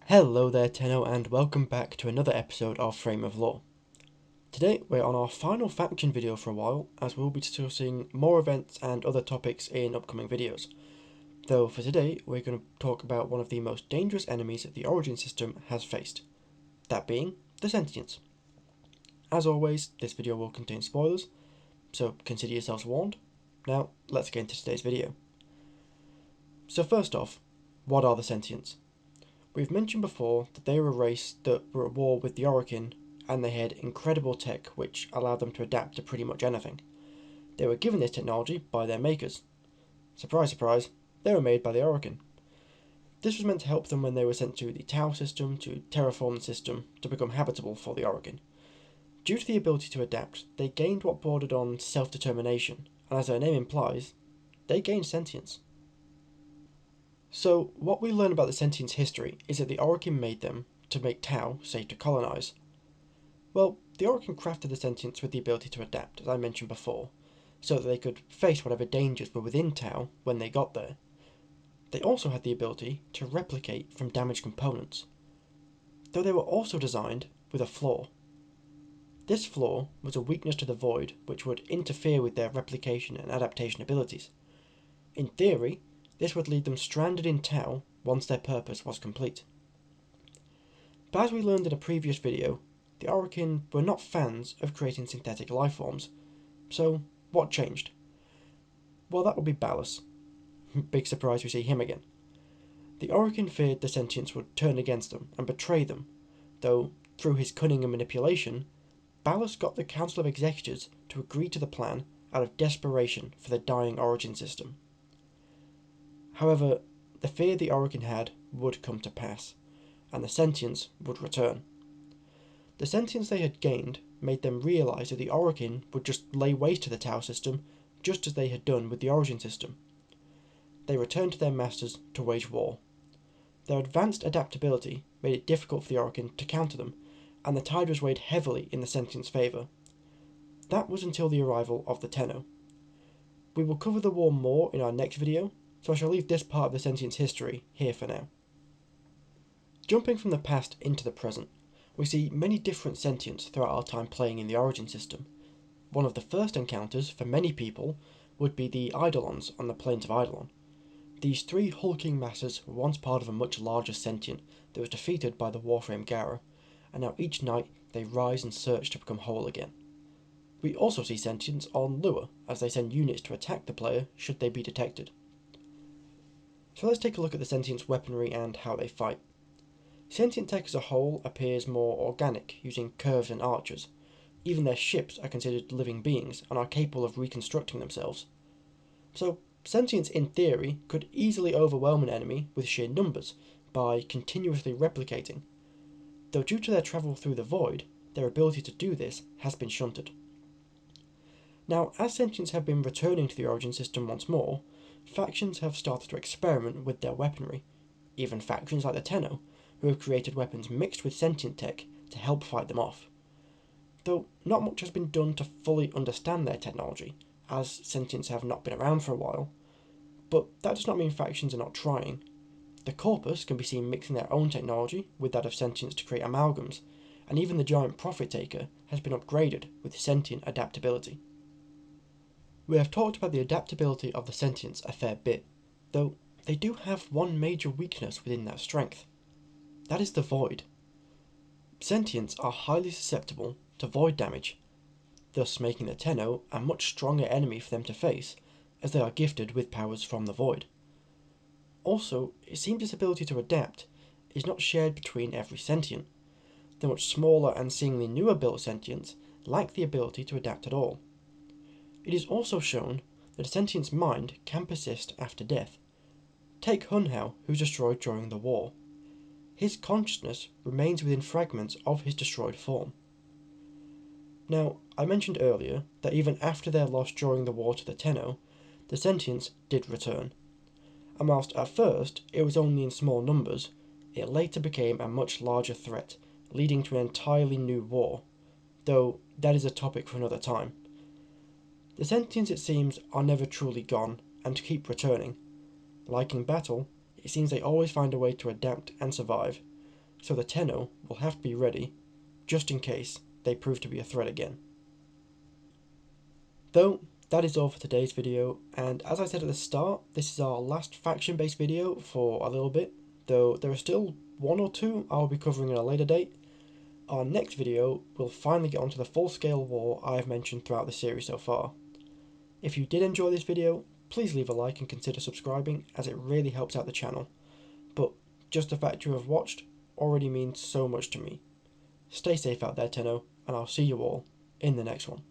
Hello there Tenno, and welcome back to another episode of Frame of Lore. Today we're on our final faction video for a while, as we'll be discussing more events and other topics in upcoming videos. Though for today we're going to talk about one of the most dangerous enemies that the Origin system has faced, that being the Sentients. As always, this video will contain spoilers, so consider yourselves warned. Now let's get into today's video. So first off, what are the Sentients? We've mentioned before that they were a race that were at war with the Oricin, and they had incredible tech which allowed them to adapt to pretty much anything. They were given this technology by their makers. Surprise, surprise, they were made by the Oricin. This was meant to help them when they were sent to the Tau system to terraform the system to become habitable for the Oricin. Due to the ability to adapt, they gained what bordered on self-determination, and as their name implies, they gained sentience. So, what we learn about the Sentients' history is that the Oricin made them to make Tau safe to colonise. Well, the Oricin crafted the Sentients with the ability to adapt, as I mentioned before, so that they could face whatever dangers were within Tau when they got there. They also had the ability to replicate from damaged components, though they were also designed with a flaw. This flaw was a weakness to the Void which would interfere with their replication and adaptation abilities. In theory, this would leave them stranded in Tau once their purpose was complete. But as we learned in a previous video, the Oricin were not fans of creating synthetic lifeforms. So, what changed? Well, that would be Ballas. Big surprise we see him again. The Oricin feared the Sentients would turn against them and betray them, though through his cunning and manipulation, Ballas got the Council of Executors to agree to the plan out of desperation for the dying Origin system. However, the fear the Oricin had would come to pass, and the Sentients would return. The sentience they had gained made them realise that the Oricin would just lay waste to the Tau system, just as they had done with the Origin system. They returned to their masters to wage war. Their advanced adaptability made it difficult for the Oricin to counter them, and the tide was weighed heavily in the Sentients' favour. That was until the arrival of the Tenno. We will cover the war more in our next video, so I shall leave this part of the Sentients' history here for now. Jumping from the past into the present, we see many different Sentients throughout our time playing in the Origin system. One of the first encounters for many people would be the Eidolons on the plains of Eidolon. These three hulking masses were once part of a much larger sentient that was defeated by the Warframe Gara, and now each night they rise and search to become whole again. We also see Sentients on Lua, as they send units to attack the player should they be detected. So let's take a look at the Sentients' weaponry and how they fight. Sentient tech as a whole appears more organic, using curves and archers. Even their ships are considered living beings and are capable of reconstructing themselves. So, Sentients in theory could easily overwhelm an enemy with sheer numbers by continuously replicating, though due to their travel through the Void, their ability to do this has been shunted. Now, as Sentients have been returning to the Origin system once more, factions have started to experiment with their weaponry, even factions like the Tenno, who have created weapons mixed with sentient tech to help fight them off. Though not much has been done to fully understand their technology, as Sentients have not been around for a while, but that does not mean factions are not trying. The Corpus can be seen mixing their own technology with that of Sentients to create amalgams, and even the giant Profit Taker has been upgraded with sentient adaptability. We have talked about the adaptability of the Sentients a fair bit, though they do have one major weakness within that strength. That is the Void. Sentients are highly susceptible to Void damage, thus making the Tenno a much stronger enemy for them to face, as they are gifted with powers from the Void. Also, it seems this ability to adapt is not shared between every sentient. The much smaller and seemingly newer built sentients lack the ability to adapt at all. It is also shown that a sentient's mind can persist after death. Take Hunhao, who was destroyed during the war. His consciousness remains within fragments of his destroyed form. Now, I mentioned earlier that even after their loss during the war to the Tenno, the Sentients did return, and whilst at first it was only in small numbers, it later became a much larger threat, leading to an entirely new war, though that is a topic for another time. The Sentients, it seems, are never truly gone, and keep returning. Like in battle, it seems they always find a way to adapt and survive, so the Tenno will have to be ready just in case they prove to be a threat again. Though, that is all for today's video, and as I said at the start, this is our last faction-based video for a little bit, though there are still one or two I'll be covering at a later date. Our next video will finally get onto the full-scale war I have mentioned throughout the series so far. If you did enjoy this video, please leave a like and consider subscribing, as it really helps out the channel, but just the fact you have watched already means so much to me. Stay safe out there, Tenno, and I'll see you all in the next one.